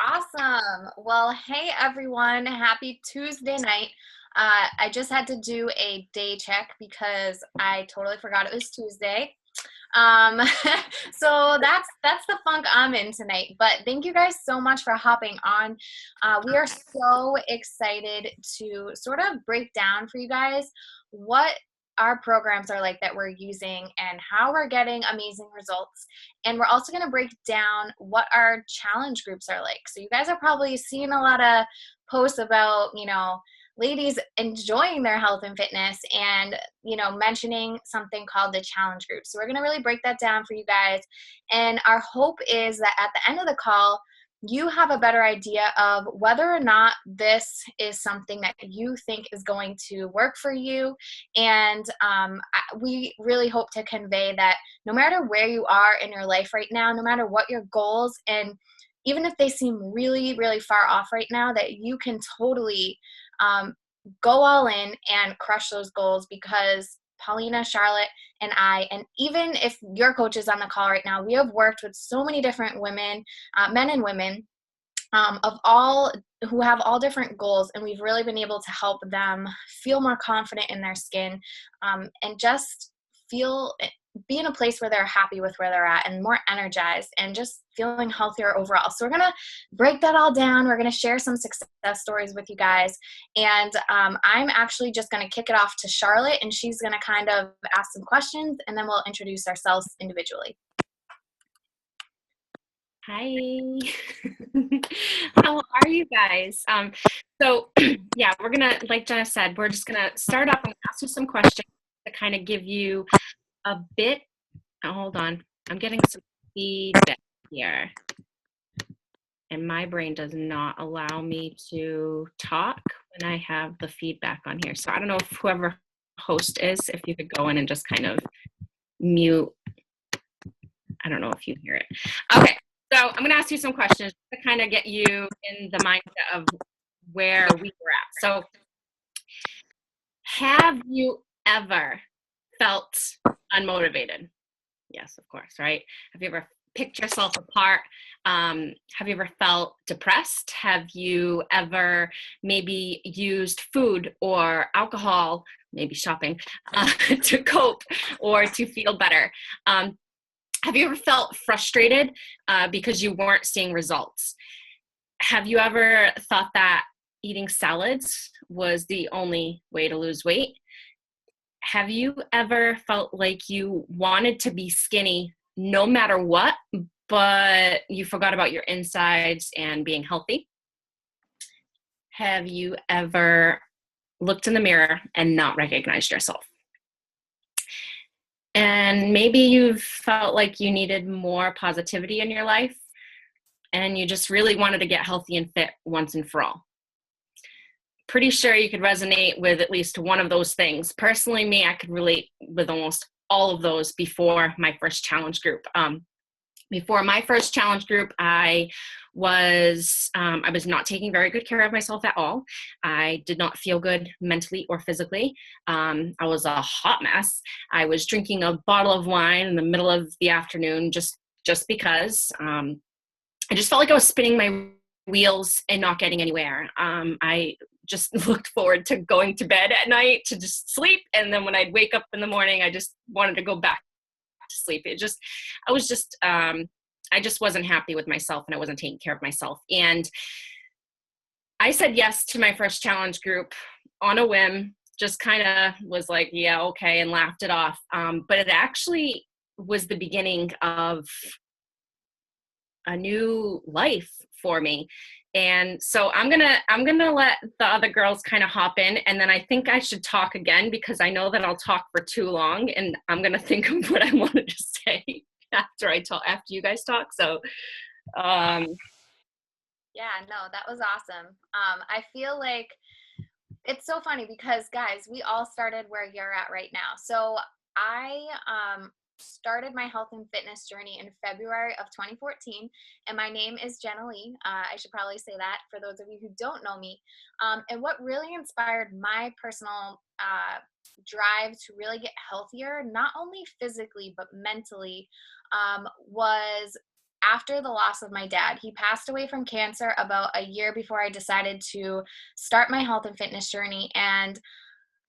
Awesome. Well, hey everyone. Happy Tuesday night. I just had to do a day check because I totally forgot it was Tuesday. Um, so that's the funk I'm in tonight. But thank you guys so much for hopping on. We are so excited to sort of break down for you guys what our programs are like that we're using and how we're getting amazing results. And we're also going to break down what our challenge groups are like. So you guys are probably seeing a lot of posts about, ladies enjoying their health and fitness and mentioning something called the challenge group. So we're going to really break that down for you guys, and our hope is that at the end of the call you have a better idea of whether or not this is something that you think is going to work for you. And we really hope to convey that no matter where you are in your life right now, no matter what your goals, and even if they seem really, really far off right now, that you can totally um, go all in and crush those goals, because Paulina, Charlotte, and I, and even if your coach is on the call right now, we have worked with so many different women, men and women, of all who have all different goals, and we've really been able to help them feel more confident in their skin, and just feel be in a place where they're happy with where they're at and more energized and just feeling healthier overall. So we're going to break that all down. We're going to share some success stories with you guys. And I'm actually just going to kick it off to Charlotte, and she's going to kind of ask some questions, and then we'll introduce ourselves individually. Hi. How are you guys? So yeah, we're gonna, like Jenna said, we're just gonna start off and ask you some questions to kind of give you a bit. Oh, hold on, I'm getting some feedback here, and my brain does not allow me to talk when I have the feedback on here. So I don't know if whoever host is, if you could go in and just kind of mute. I don't know if you hear it. Okay. So I'm going to ask you some questions to kind of get you in the mindset of where we were at. So have you ever felt unmotivated? Yes, of course, right? Have you ever picked yourself apart? Have you ever felt depressed? Have you ever maybe used food or alcohol, maybe shopping, to cope or to feel better? Have you ever felt frustrated because you weren't seeing results? Have you ever thought that eating salads was the only way to lose weight? Have you ever felt like you wanted to be skinny no matter what, but you forgot about your insides and being healthy? Have you ever looked in the mirror and not recognized yourself? And maybe you've felt like you needed more positivity in your life, and you just really wanted to get healthy and fit once and for all. Pretty sure you could resonate with at least one of those things. Personally, me, I could relate with almost all of those before my first challenge group. Before my first challenge group, I was not taking very good care of myself at all. I did not feel good mentally or physically. I was a hot mess. I was drinking a bottle of wine in the middle of the afternoon just because. I just felt like I was spinning my wheels and not getting anywhere. I just looked forward to going to bed at night to just sleep, and then when I'd wake up in the morning, I just wanted to go back to sleep. I just wasn't happy with myself, and I wasn't taking care of myself. And I said yes to my first challenge group on a whim, just kind of was like, yeah, okay, and laughed it off. But it actually was the beginning of a new life for me. And so I'm gonna let the other girls kind of hop in, and then I think I should talk again, because I know that I'll talk for too long, and I'm gonna think of what I wanted to say after you guys talk. So Yeah, no, that was awesome. I feel like it's so funny because, guys, we all started where you're at right now. So I started my health and fitness journey in February of 2014, and my name is Jenna Lee. I should probably say that for those of you who don't know me. And what really inspired my personal drive to really get healthier, not only physically but mentally, was after the loss of my dad. He passed away from cancer about a year before I decided to start my health and fitness journey. And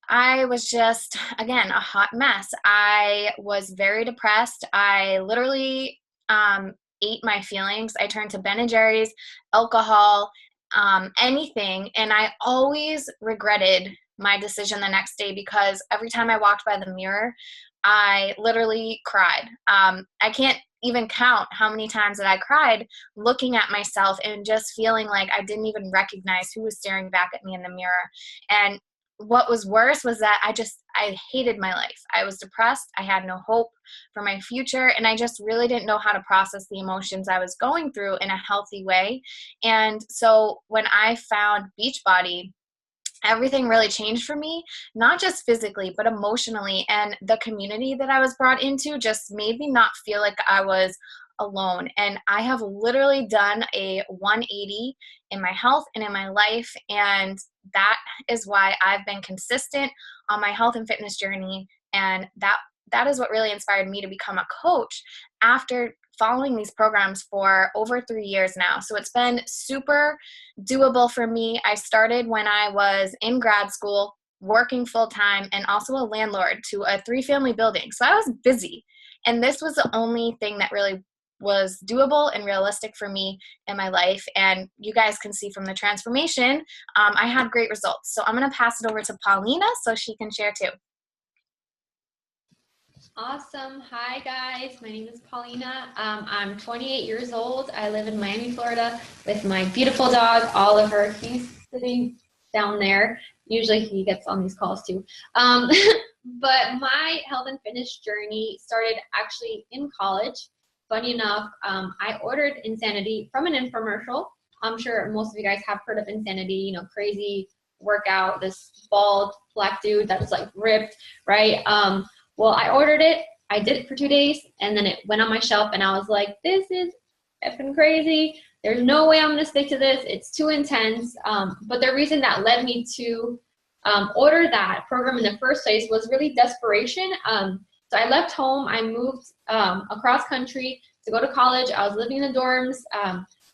I was just, again, a hot mess. I was very depressed. I literally ate my feelings. I turned to Ben and Jerry's, alcohol, anything. And I always regretted my decision the next day because every time I walked by the mirror, I literally cried. I can't even count how many times that I cried looking at myself and just feeling like I didn't even recognize who was staring back at me in the mirror. And what was worse was that I hated my life. I was depressed. I had no hope for my future. And I just really didn't know how to process the emotions I was going through in a healthy way. And so when I found Beachbody, everything really changed for me, not just physically, but emotionally. And the community that I was brought into just made me not feel like I was alone. And I have literally done a 180 in my health and in my life. And that is why I've been consistent on my health and fitness journey. And that is what really inspired me to become a coach after following these programs for over 3 years now. So it's been super doable for me. I started when I was in grad school, working full time, and also a landlord to a 3-family building. So I was busy. And this was the only thing that really was doable and realistic for me in my life. And you guys can see from the transformation, I had great results. So I'm going to pass it over to Paulina so she can share too. Awesome. Hi guys, my name is Paulina. I'm 28 years old. I live in Miami, Florida with my beautiful dog, Oliver. He's sitting down there. Usually he gets on these calls too. But my health and fitness journey started actually in college. Funny enough, I ordered Insanity from an infomercial. I'm sure most of you guys have heard of Insanity, you know, crazy workout, this bald black dude that's like ripped, right? Well, I ordered it, I did it for 2 days, and then it went on my shelf, and I was like, this is effing crazy. There's no way I'm going to stick to this. It's too intense. But the reason that led me to order that program in the first place was really desperation. So I left home. I moved across country to go to college. I was living in the dorms.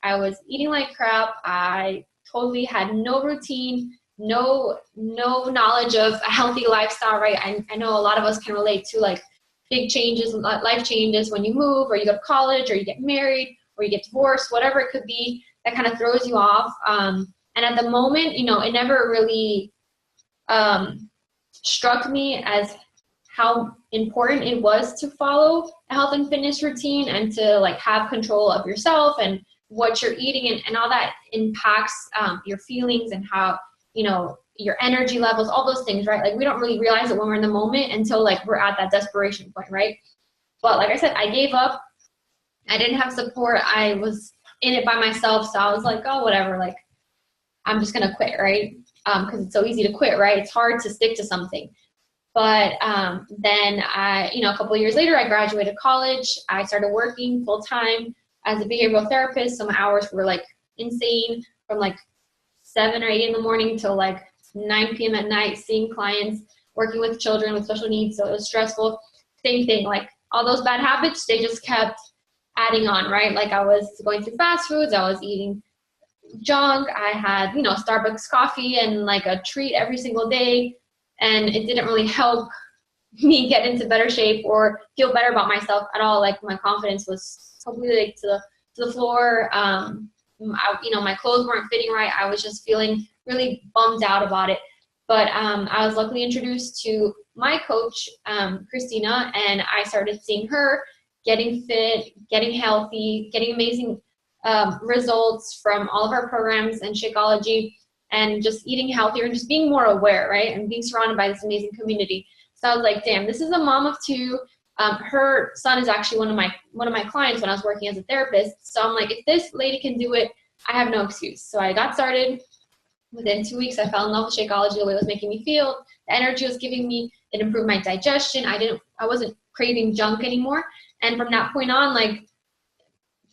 I was eating like crap. I totally had no routine, no knowledge of a healthy lifestyle, right? I know a lot of us can relate to like big changes, life changes when you move or you go to college or you get married or you get divorced, whatever it could be that kind of throws you off. And at the moment, you know, it never really struck me as how important it was to follow a health and fitness routine and to like have control of yourself and what you're eating and all that impacts your feelings and how, you know, your energy levels, all those things, right? Like we don't really realize it when we're in the moment until like we're at that desperation point, right? But like I said, I gave up. I didn't have support. I was in it by myself. So I was like, oh, whatever. Like I'm just going to quit, right? Because it's so easy to quit, right? It's hard to stick to something. But then I, you know, a couple of years later, I graduated college. I started working full time as a behavioral therapist. So my hours were like insane from like 7 or 8 in the morning till like 9 p.m. at night, seeing clients, working with children with special needs. So it was stressful. Same thing, like all those bad habits, they just kept adding on, right? Like I was going through fast foods, I was eating junk, I had, you know, Starbucks coffee and like a treat every single day. And it didn't really help me get into better shape or feel better about myself at all. Like my confidence was totally like to the floor. You know, my clothes weren't fitting right. I was just feeling really bummed out about it. But I was luckily introduced to my coach, Christina, and I started seeing her getting fit, getting healthy, getting amazing results from all of our programs and Shakeology, and just eating healthier and just being more aware, right? And being surrounded by this amazing community. So I was like, damn, this is a mom of 2. Her son is actually one of my clients when I was working as a therapist. So I'm like, if this lady can do it, I have no excuse. So I got started. Within 2 weeks, I fell in love with Shakeology, the way it was making me feel, the energy it was giving me. It improved my digestion. I wasn't craving junk anymore. And from that point on, like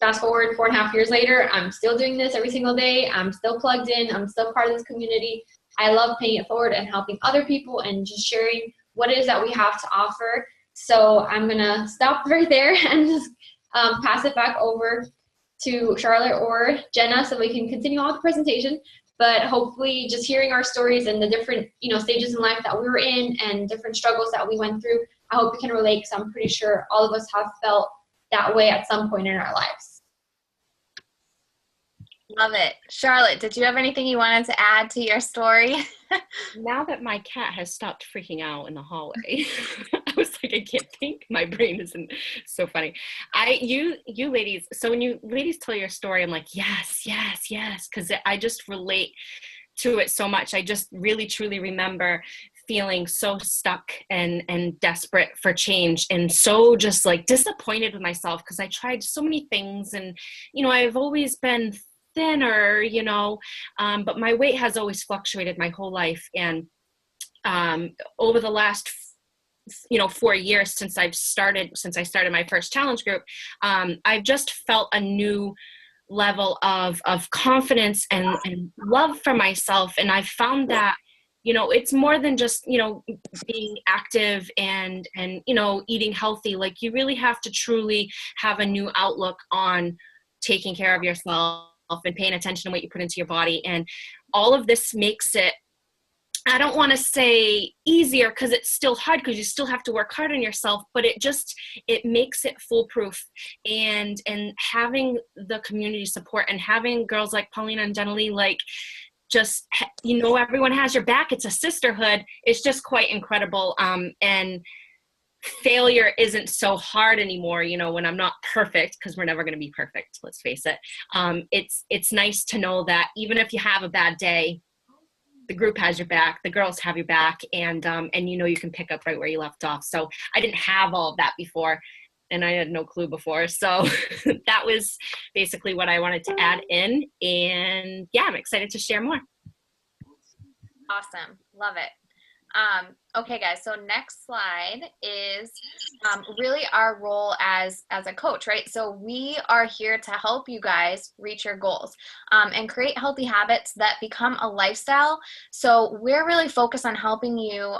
fast forward 4.5 years later, I'm still doing this every single day. I'm still plugged in. I'm still part of this community. I love paying it forward and helping other people and just sharing what it is that we have to offer. So I'm going to stop right there and just pass it back over to Charlotte or Jenna so we can continue on with the presentation. But hopefully just hearing our stories and the different, stages in life that we were in and different struggles that we went through, I hope you can relate, because I'm pretty sure all of us have felt that way at some point in our lives. Love it. Charlotte, did you have anything you wanted to add to your story? Now that my cat has stopped freaking out in the hallway, I was like, I can't think. My brain isn't so funny. You ladies, so when you ladies tell your story, I'm like, yes, because I just relate to it so much. I just really, truly remember feeling so stuck and desperate for change, and so just like disappointed with myself because I tried so many things, and I've always been thinner, but my weight has always fluctuated my whole life. And over the last 4 years since I started my first challenge group, I've just felt a new level of confidence and love for myself. And I've found that it's more than just being active and eating healthy. Like, you really have to truly have a new outlook on taking care of yourself and paying attention to what you put into your body. And all of this makes it, I don't want to say easier, because it's still hard, because you still have to work hard on yourself, but it makes it foolproof. And having the community support and having girls like Paulina and Jenna-Lee, like, just, everyone has your back. It's a sisterhood. It's just quite incredible. And failure isn't so hard anymore, when I'm not perfect, because we're never going to be perfect, let's face it. It's nice to know that even if you have a bad day, the group has your back, the girls have your back, and you can pick up right where you left off. So I didn't have all of that before, and I had no clue before. So that was basically what I wanted to add in. And yeah, I'm excited to share more. Awesome. Love it. Okay, guys, so next slide is really our role as a coach, right? So we are here to help you guys reach your goals and create healthy habits that become a lifestyle. So we're really focused on helping you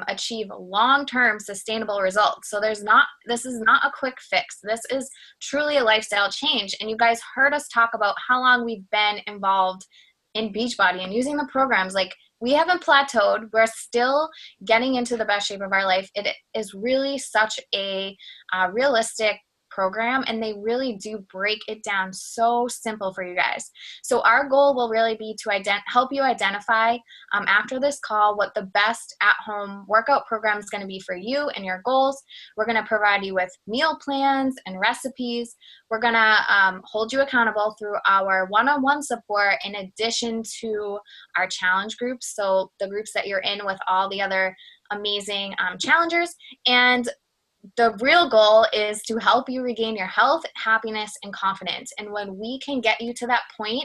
achieve long-term sustainable results. So this is not a quick fix. This is truly a lifestyle change. And you guys heard us talk about how long we've been involved in Beachbody and using the programs. Like, we haven't plateaued. We're still getting into the best shape of our life. It is really such a realistic program, and they really do break it down so simple for you guys. So our goal will really be to help you identify after this call what the best at-home workout program is going to be for you and your goals. We're going to provide you with meal plans and recipes. We're going to hold you accountable through our one-on-one support, in addition to our challenge groups, so the groups that you're in with all the other amazing challengers. And the real goal is to help you regain your health, happiness, and confidence. And when we can get you to that point,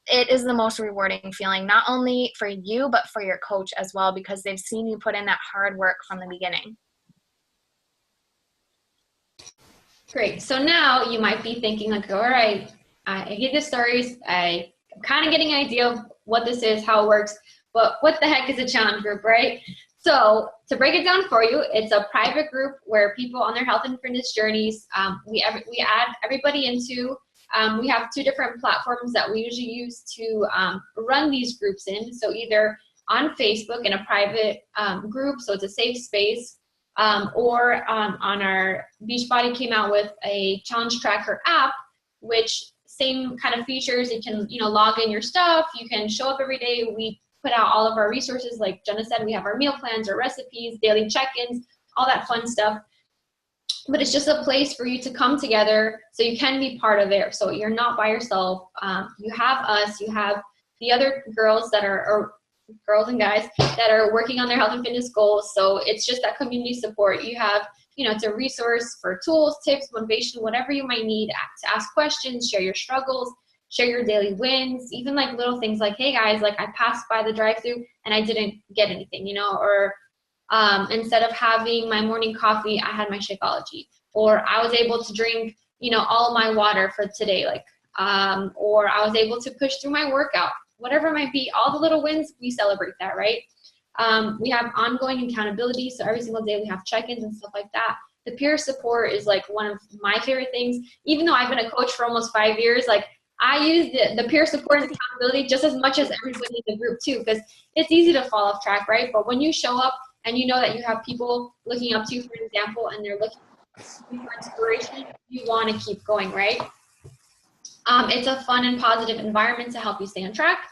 it is the most rewarding feeling, not only for you, but for your coach as well, because they've seen you put in that hard work from the beginning. Great. So now you might be thinking, like, all right, I hear the stories. I'm kind of getting an idea of what this is, how it works, but what the heck is a challenge group, right? So to break it down for you, it's a private group where people on their health and fitness journeys, we add everybody into. We have two different platforms that we usually use to run these groups in. So either on Facebook in a private group, so it's a safe space, or on our Beachbody came out with a challenge tracker app, which same kind of features. You can log in your stuff. You can show up every day. We put out all of our resources. Like Jenna said, we have our meal plans, our recipes, daily check-ins, all that fun stuff. But it's just a place for you to come together so you can be part of it. So you're not by yourself. You have us, you have the other girls that or girls and guys that are working on their health and fitness goals. So it's just that community support. You have, it's a resource for tools, tips, motivation, whatever you might need to ask questions, share your struggles, share your daily wins, even like little things like, hey guys, like I passed by the drive-thru and I didn't get anything, or instead of having my morning coffee, I had my Shakeology, or I was able to drink, all of my water for today, like, or I was able to push through my workout, whatever it might be. All the little wins, we celebrate that, right? We have ongoing accountability, so every single day we have check-ins and stuff like that. the peer support is like one of my favorite things. Even though I've been a coach for almost 5 years, like I use the peer support and accountability just as much as everybody in the group too, because it's easy to fall off track, right? But when you show up and you know that you have people looking up to you, for example, and they're looking for inspiration, you want to keep going, right? It's a fun and positive environment to help you stay on track.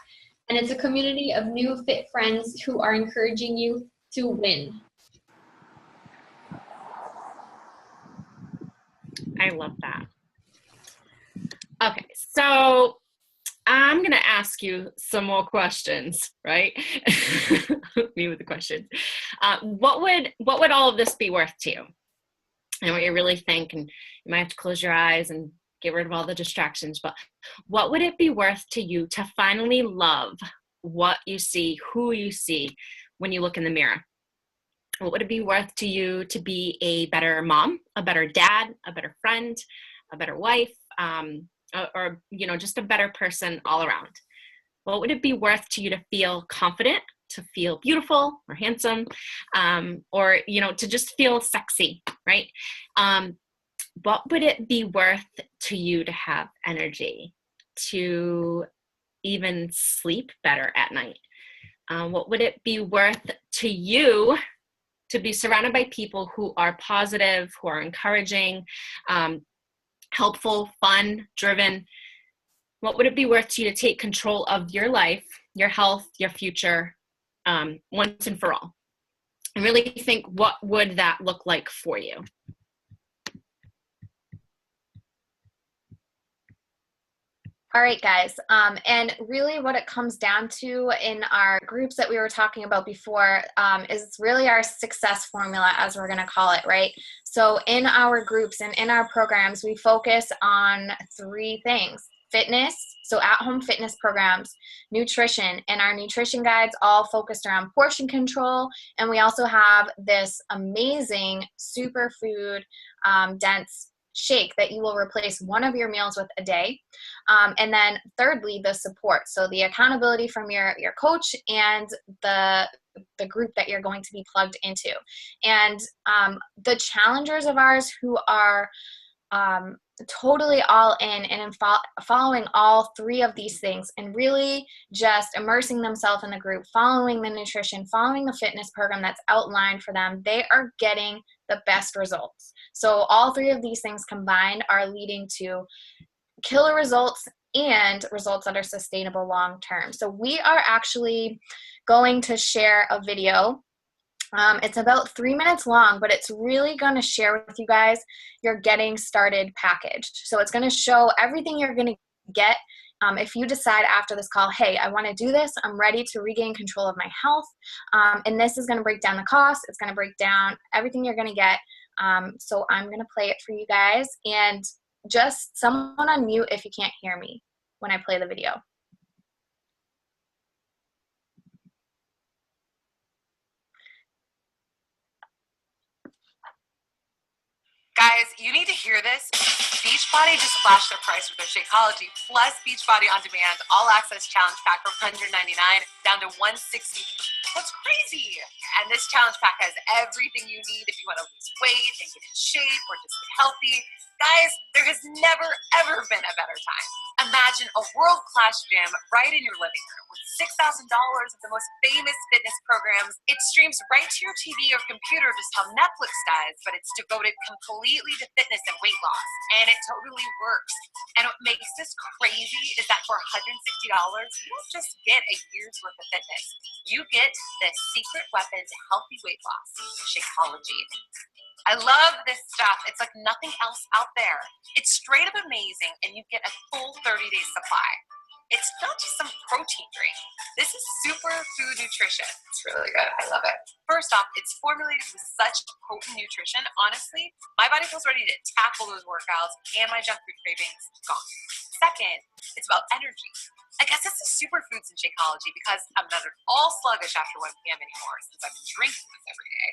And it's a community of new fit friends who are encouraging you to win. I love that. Okay, so I'm going to ask you some more questions, right? Me with the questions. What would all of this be worth to you? And what you really think, and you might have to close your eyes and get rid of all the distractions, but what would it be worth to you to finally love what you see, who you see when you look in the mirror? What would it be worth to you to be a better mom, a better dad, a better friend, a better wife, or just a better person all around? What would it be worth to you to feel confident, to feel beautiful or handsome, or to just feel sexy, right? What would it be worth to you to have energy, to even sleep better at night? What would it be worth to you to be surrounded by people who are positive, who are encouraging, helpful, fun, driven? What would it be worth to you to take control of your life, your health, your future, once and for all? And really think, what would that look like for you? All right, guys. And really what it comes down to in our groups that we were talking about before is really our success formula, as we're going to call it, right? So in our groups and in our programs, we focus on 3 things: fitness, so at-home fitness programs, nutrition, and our nutrition guides all focused around portion control. And we also have this amazing superfood dense shake that you will replace one of your meals with a day. And then thirdly, the support. So the accountability from your coach and the group that you're going to be plugged into. And the challengers of ours who are totally all in and following all 3 of these things and really just immersing themselves in the group, following the nutrition, following the fitness program that's outlined for them, they are getting the best results. So all 3 of these things combined are leading to killer results and results that are sustainable long term. So we are actually going to share a video. It's about 3 minutes long, but it's really going to share with you guys your getting started package. So it's going to show everything you're going to get if you decide after this call, hey, I want to do this, I'm ready to regain control of my health. And this is going to break down the cost. It's going to break down everything you're going to get. So I'm going to play it for you guys. And just someone on mute if you can't hear me when I play the video. Guys, you need to hear this. Beachbody just slashed their price with their Shakeology plus Beachbody On Demand All Access Challenge Pack from $199 down to $160. That's crazy. And this challenge pack has everything you need if you want to lose weight and get in shape or just get healthy. Guys, there has never, ever been a better time. Imagine a world-class gym right in your living room with $6,000 of the most famous fitness programs. It streams right to your TV or computer just how Netflix does, but it's devoted completely to fitness and weight loss. And it totally works. And what makes this crazy is that for $160, you don't just get a year's worth of fitness. You get the secret weapon to healthy weight loss, Shakeology. I love this stuff. It's like nothing else out there. It's straight up amazing, and you get a full 30-day supply. It's not just some protein drink. This is superfood nutrition. It's really good. I love it. First off, it's formulated with such potent nutrition. Honestly, my body feels ready to tackle those workouts and my junk food cravings gone. Second, it's about energy. I guess it's the superfoods in Shakeology because I'm not at all sluggish after 1 p.m. anymore since I've been drinking this every day.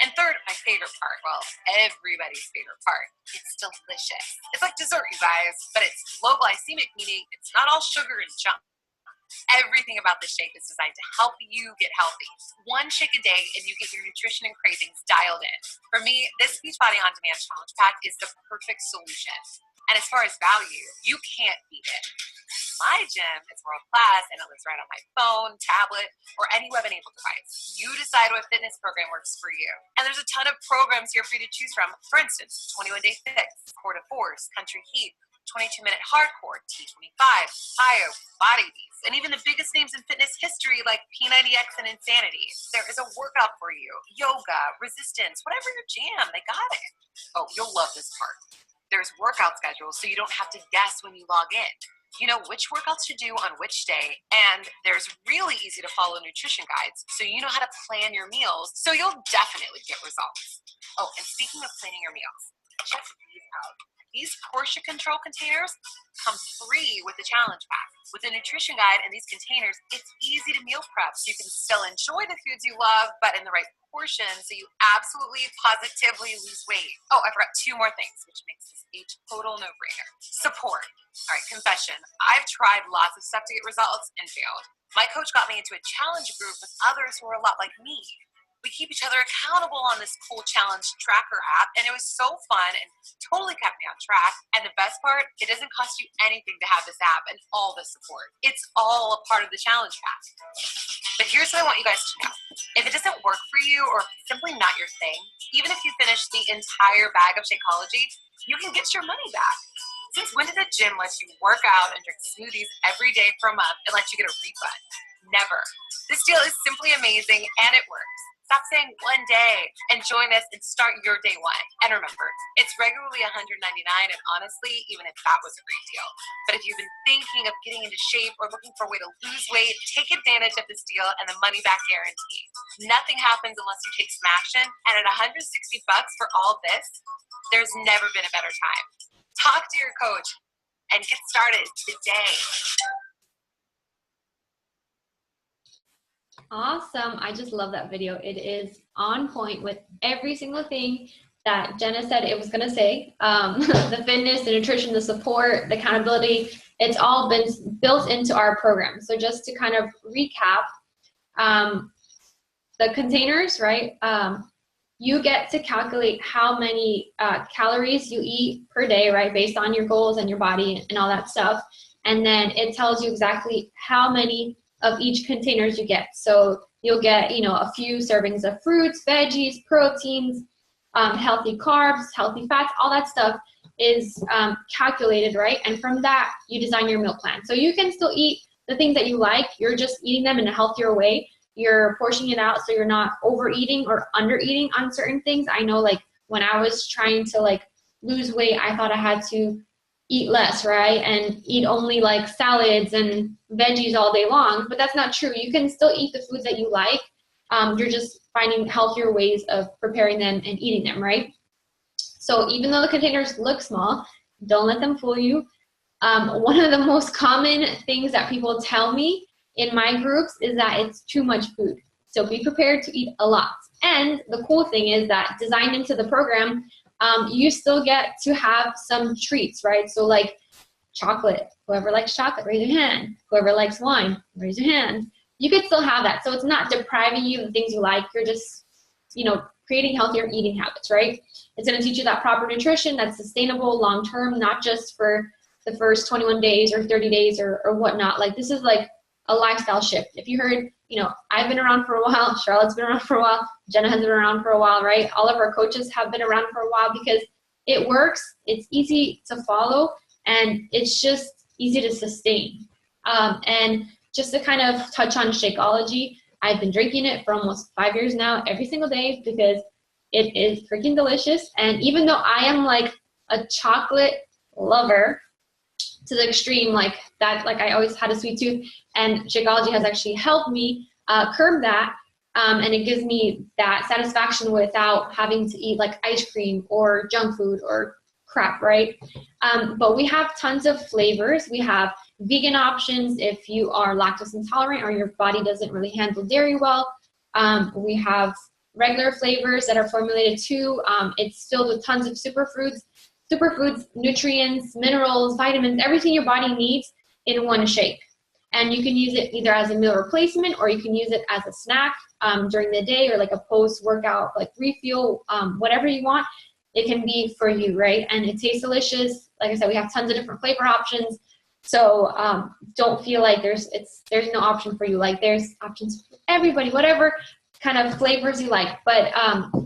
And third, my favorite part, well, everybody's favorite part, it's delicious. It's like dessert, you guys, but it's low glycemic, meaning it's not all sugar and junk. Everything about this shake is designed to help you get healthy. One shake a day and you get your nutrition and cravings dialed in. For me, this Beachbody On Demand Challenge Pack is the perfect solution. And as far as value, you can't beat it. My gym is world-class and it lives right on my phone, tablet, or any web-enabled device. You decide what fitness program works for you. And there's a ton of programs here for you to choose from. For instance, 21-Day Fix, Core to Force, Country Heat, 22-Minute Hardcore, T25, IO, Body Beats, and even the biggest names in fitness history like P90X and Insanity. There is a workout for you. Yoga, resistance, whatever your jam, they got it. Oh, you'll love this part. There's workout schedules so you don't have to guess when you log in. You know which workouts to do on which day, and there's really easy to follow nutrition guides so you know how to plan your meals so you'll definitely get results. Oh, and speaking of planning your meals, check these out. These portion control containers come free with the challenge pack. With a nutrition guide and these containers, it's easy to meal prep so you can still enjoy the foods you love, but in the right portion so you absolutely, positively lose weight. Oh, I forgot two more things, which makes this a total no-brainer. Support. All right, confession. I've tried lots of stuff to get results and failed. My coach got me into a challenge group with others who are a lot like me. We keep each other accountable on this cool challenge tracker app, and it was so fun and totally kept me on track. And the best part, it doesn't cost you anything to have this app and all the support. It's all a part of the challenge pack. But here's what I want you guys to know. If it doesn't work for you or if it's simply not your thing, even if you finish the entire bag of Shakeology, you can get your money back. Since when did a gym let you work out and drink smoothies every day for a month and let you get a refund? Never. This deal is simply amazing and it works. Stop saying one day and join us and start your day one. And remember, it's regularly $199, and honestly, even if that was a great deal. But if you've been thinking of getting into shape or looking for a way to lose weight, take advantage of this deal and the money back guarantee. Nothing happens unless you take some action, and at $160 for all this, there's never been a better time. Talk to your coach and get started today. Awesome. I just love that video. It is on point with every single thing that Jenna said it was going to say. The fitness, the nutrition, the support, the accountability, it's all been built into our program. So just to kind of recap, the containers, right? You get to calculate how many calories you eat per day, right? Based on your goals and your body and all that stuff. And then it tells you exactly how many of each containers you get. So you'll get, a few servings of fruits, veggies, proteins, healthy carbs, healthy fats, all that stuff is calculated, right? And from that, you design your meal plan. So you can still eat the things that you like. You're just eating them in a healthier way. You're portioning it out so you're not overeating or undereating on certain things. I know, like, when I was trying to, lose weight, I thought I had to eat less, right? And eat only salads and veggies all day long, but that's not true. You can still eat the foods that you like. You're just finding healthier ways of preparing them and eating them, right? So even though the containers look small, don't let them fool you. One of the most common things that people tell me in my groups is that it's too much food. So be prepared to eat a lot. And the cool thing is that designed into the program, you still get to have some treats, right? So chocolate, whoever likes chocolate, raise your hand. Whoever likes wine, raise your hand. You could still have that. So it's not depriving you of the things you like. You're just, creating healthier eating habits, right? It's going to teach you that proper nutrition that's sustainable long-term, not just for the first 21 days or 30 days or whatnot. This is a lifestyle shift. If you heard, I've been around for a while, Charlotte's been around for a while, Jenna has been around for a while, right? All of our coaches have been around for a while because it works, it's easy to follow, and it's just easy to sustain. And just to kind of touch on Shakeology, I've been drinking it for almost 5 years now, every single day, because it is freaking delicious. And even though I am a chocolate lover to the extreme, I always had a sweet tooth, and Shakeology has actually helped me curb that, and it gives me that satisfaction without having to eat ice cream or junk food or crap, right? But we have tons of flavors. We have vegan options if you are lactose intolerant or your body doesn't really handle dairy well. We have regular flavors that are formulated too. It's filled with tons of superfoods, nutrients, minerals, vitamins, everything your body needs in one shake. And you can use it either as a meal replacement, or you can use it as a snack during the day, or like a post-workout like refuel, whatever you want. It can be for you, right? And it tastes delicious. Like I said, we have tons of different flavor options. So don't feel like there's no option for you. Like there's options for everybody, whatever kind of flavors you like. But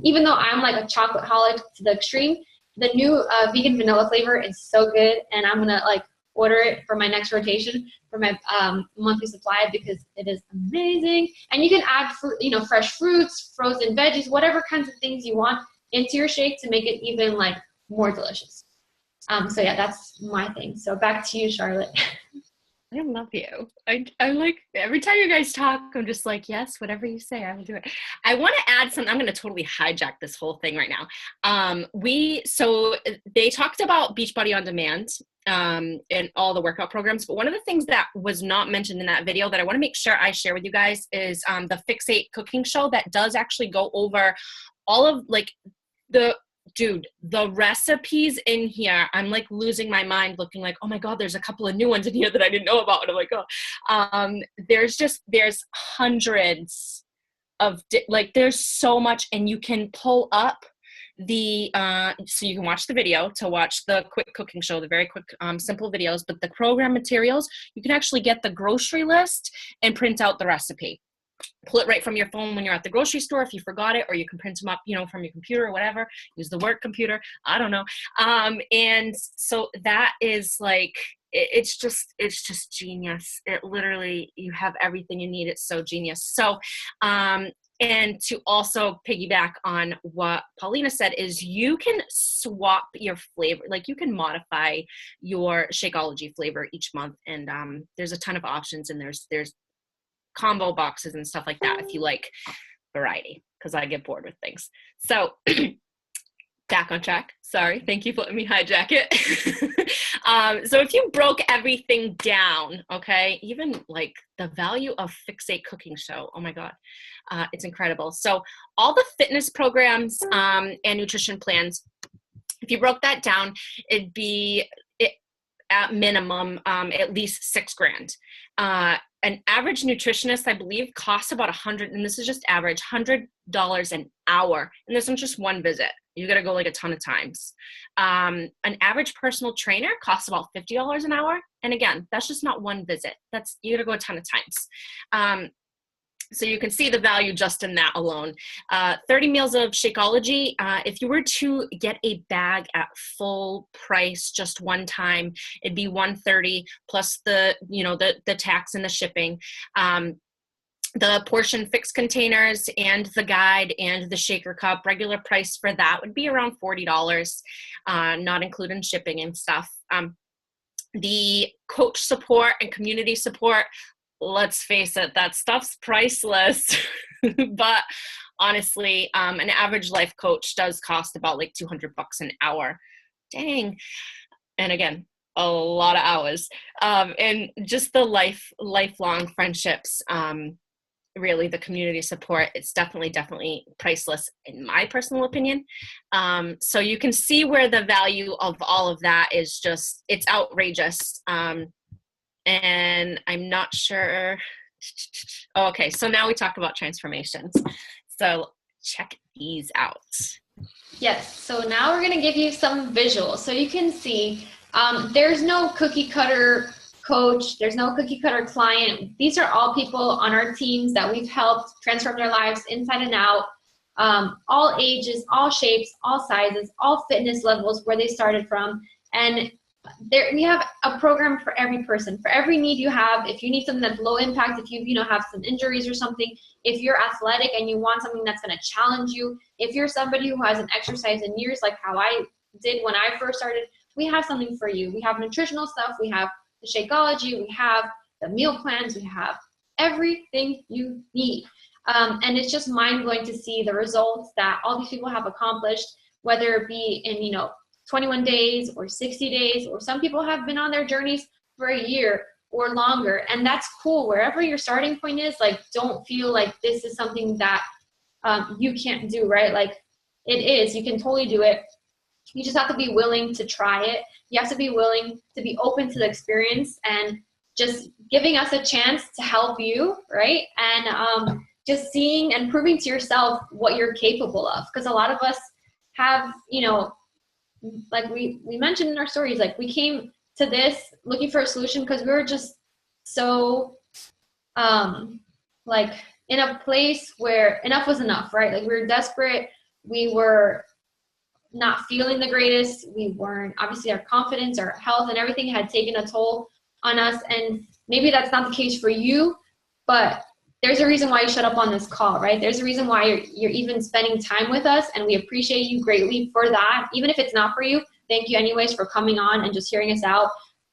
even though I'm like a chocolate holic to the extreme, the new vegan vanilla flavor is so good, and I'm gonna like order it for my next rotation for my monthly supply, because it is amazing. And you can add fruit, fresh fruits, frozen veggies, whatever kinds of things you want into your shake to make it even like more delicious. So yeah, that's my thing. So back to you, Charlotte. I love you. I'm like, every time you guys talk, I'm just like, yes, whatever you say, I will do it. I want to add something. I'm going to totally hijack this whole thing right now. So they talked about Beachbody On Demand and all the workout programs, but one of the things that was not mentioned in that video that I want to make sure I share with you guys is the Fixate cooking show that does actually go over all of like the recipes in here. I'm like losing my mind looking like, oh my God, there's a couple of new ones in here that I didn't know about. And I'm like, oh, there's hundreds of, there's so much, and you can pull up so you can watch the video to watch the quick cooking show, the very quick, simple videos, but the program materials, you can actually get the grocery list and print out the recipe. Pull it right from your phone when you're at the grocery store if you forgot it, or you can print them up, from your computer or whatever. Use the work computer. I don't know. And so that is like, it's just genius. It literally, you have everything you need. It's so genius. So, and to also piggyback on what Paulina said is you can swap your flavor, like you can modify your Shakeology flavor each month. And there's a ton of options, and there's combo boxes and stuff like that if you like variety, because I get bored with things. So back on track. Sorry. Thank you for letting me hijack it. So if you broke everything down, okay, even like the value of Fixate cooking show, oh my God, it's incredible. So all the fitness programs and nutrition plans, if you broke that down, it'd be at minimum at least $6,000. An average nutritionist, I believe, costs about $100, and this is just average, $100 an hour. And this one's just one visit. You got to go like a ton of times. An average personal trainer costs about $50 an hour. And again, that's just not one visit. You got to go a ton of times. So you can see the value just in that alone. 30 meals of Shakeology. If you were to get a bag at full price just one time, it'd be $130 plus the tax and the shipping. The portion fixed containers and the guide and the shaker cup, regular price for that would be around $40, not including shipping and stuff. The coach support and community support, let's face it, that stuff's priceless. But honestly, an average life coach does cost about like $200 an hour. Dang. And again, a lot of hours. And just the lifelong friendships, really the community support, it's definitely priceless in my personal opinion. So you can see where the value of all of that is it's outrageous. And I'm not sure. Oh, okay, so now we talk about transformations. So check these out. Yes, so now we're gonna give you some visuals. So you can see there's no cookie cutter coach, there's no cookie cutter client. These are all people on our teams that we've helped transform their lives inside and out, all ages, all shapes, all sizes, all fitness levels where they started from. And we have a program for every person, for every need you have. If you need something that's low impact, if you have some injuries or something, if you're athletic and you want something that's going to challenge you, if you're somebody who hasn't exercised in years like how I did when I first started, we have something for you. We have nutritional stuff, we have the Shakeology, we have the meal plans, we have everything you need. And it's just mind-blowing to see the results that all these people have accomplished, whether it be in 21 days or 60 days, or some people have been on their journeys for a year or longer. And that's cool. Wherever your starting point is, like, don't feel like this is something that you can't do, right? Like, it is. You can totally do it. You just have to be willing to try it. You have to be willing to be open to the experience and just giving us a chance to help you, right? And just seeing and proving to yourself what you're capable of. Because a lot of us have, like we mentioned in our stories, like we came to this looking for a solution because we were just so like in a place where enough was enough, right? Like we were desperate. We were not feeling the greatest. We weren't, obviously our confidence, our health and everything had taken a toll on us. And maybe that's not the case for you, but there's a reason why you showed up on this call, right? There's a reason why you're even spending time with us, and we appreciate you greatly for that. Even if it's not for you, thank you anyways for coming on and just hearing us out.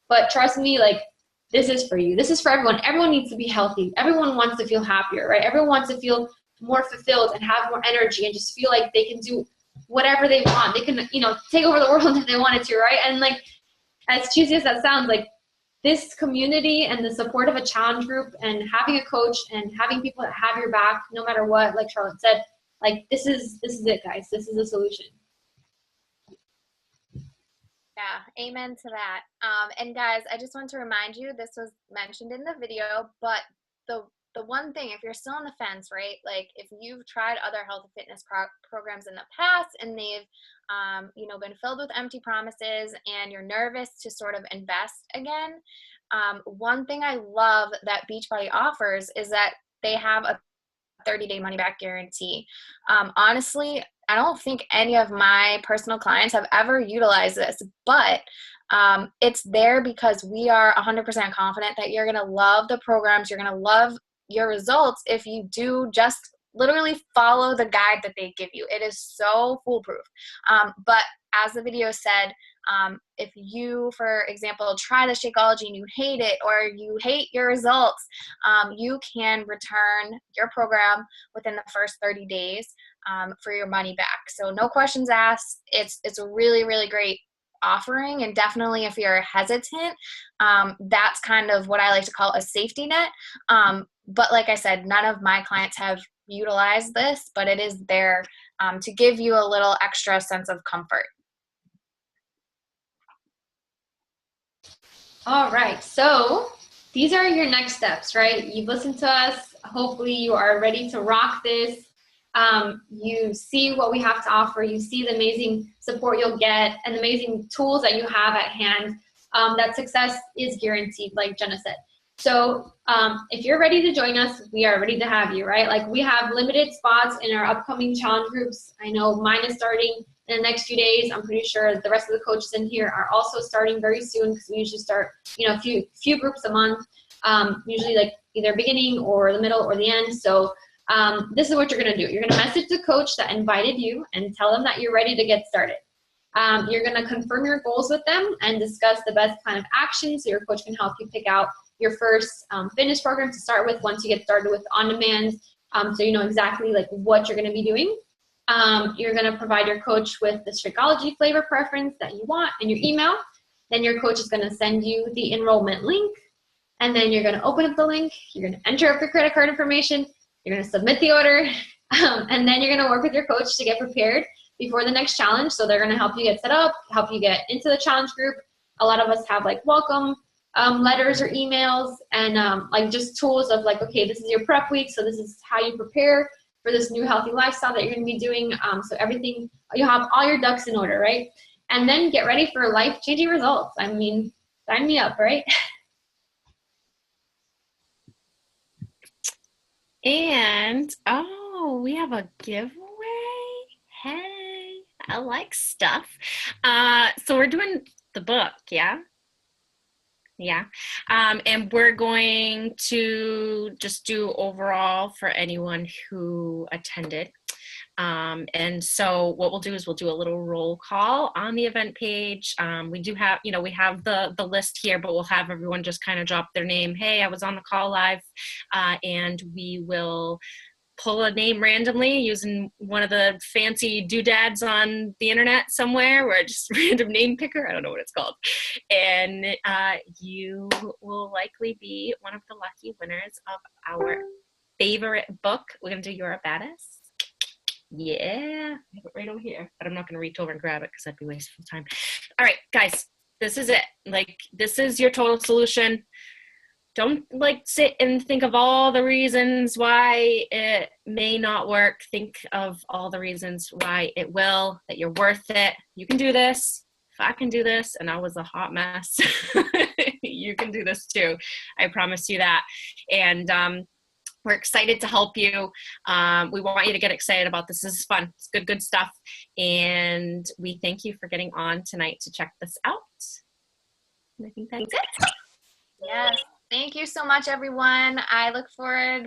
But trust me, like, this is for you. This is for everyone. Everyone needs to be healthy. Everyone wants to feel happier, right? Everyone wants to feel more fulfilled and have more energy and just feel like they can do whatever they want. They can, take over the world if they wanted to, right? And like, as cheesy as that sounds, like this community and the support of a challenge group and having a coach and having people that have your back no matter what, like Charlotte said, like this is it, guys. This is the solution. Yeah, amen to that. And guys, I just want to remind you, this was mentioned in the video, but the one thing, if you're still on the fence, right? Like if you've tried other health and fitness programs in the past and they've, been filled with empty promises and you're nervous to sort of invest again, one thing I love that Beachbody offers is that they have a 30-day money-back guarantee. Honestly, I don't think any of my personal clients have ever utilized this, but it's there because we are 100% confident that you're going to love the programs, you're going to love your results if you do just literally follow the guide that they give you. It is so foolproof. But as the video said, if you, for example, try the Shakeology and you hate it or you hate your results, you can return your program within the first 30 days for your money back. So no questions asked. It's a really, really great offering, and definitely if you're hesitant, that's kind of what I like to call a safety net. But like I said, none of my clients have utilized this, but it is there to give you a little extra sense of comfort. All right, so these are your next steps, right? You've listened to us. Hopefully you are ready to rock this. You see what we have to offer. You see the amazing support you'll get and the amazing tools that you have at hand. That success is guaranteed, like Jenna said. So if you're ready to join us, we are ready to have you, right? Like we have limited spots in our upcoming challenge groups. I know mine is starting in the next few days. I'm pretty sure the rest of the coaches in here are also starting very soon because we usually start, a few groups a month, usually like either beginning or the middle or the end. So this is what you're going to do. You're going to message the coach that invited you and tell them that you're ready to get started. You're going to confirm your goals with them and discuss the best plan of action so your coach can help you pick out your first fitness program to start with once you get started with on-demand, so you know exactly like what you're going to be doing. You're going to provide your coach with the Shakeology flavor preference that you want in your email. Then your coach is going to send you the enrollment link, and then you're going to open up the link. You're going to enter up your credit card information. You're going to submit the order, and then you're going to work with your coach to get prepared before the next challenge. So they're going to help you get set up, help you get into the challenge group. A lot of us have like welcome letters or emails and like just tools of like, okay, this is your prep week. So this is how you prepare for this new healthy lifestyle that you're going to be doing. So everything, you have all your ducks in order, right? And then get ready for life-changing results. I mean, sign me up, right? And, we have a giveaway. Hey, I like stuff. So we're doing the book, yeah? Yeah. And we're going to just do overall for anyone who attended. And so what we'll do is we'll do a little roll call on the event page. We do have, we have the list here, but we'll have everyone just kind of drop their name. Hey, I was on the call live, and we will pull a name randomly using one of the fancy doodads on the internet somewhere where just random name picker. I don't know what it's called. And you will likely be one of the lucky winners of our favorite book. We're going to do You're a Badass. Yeah, I have it right over here, but I'm not going to reach over and grab it because that'd be wasteful time. All right, guys, this is it. Like, this is your total solution. don't like sit and think of all the reasons why it may not work. Think of all the reasons why it will, that you're worth it. You can do this. If I can do this, and I was a hot mess, you can do this too. I promise you that. And we're excited to help you. We want you to get excited about this. This is fun. It's good stuff. And we thank you for getting on tonight to check this out. And I think that's it. Yes. Thank you so much, everyone.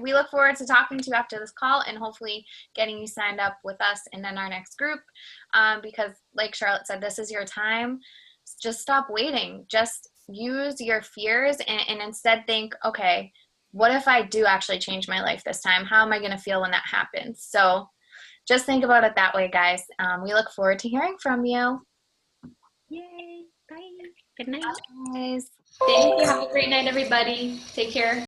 We look forward to talking to you after this call and hopefully getting you signed up with us and in our next group. Because like Charlotte said, this is your time. Just stop waiting. Just use your fears and instead think, okay, what if I do actually change my life this time? How am I going to feel when that happens? So just think about it that way, guys. We look forward to hearing from you. Yay. Bye. Good night. Bye, guys. Thank you. Have a great night, everybody. Take care.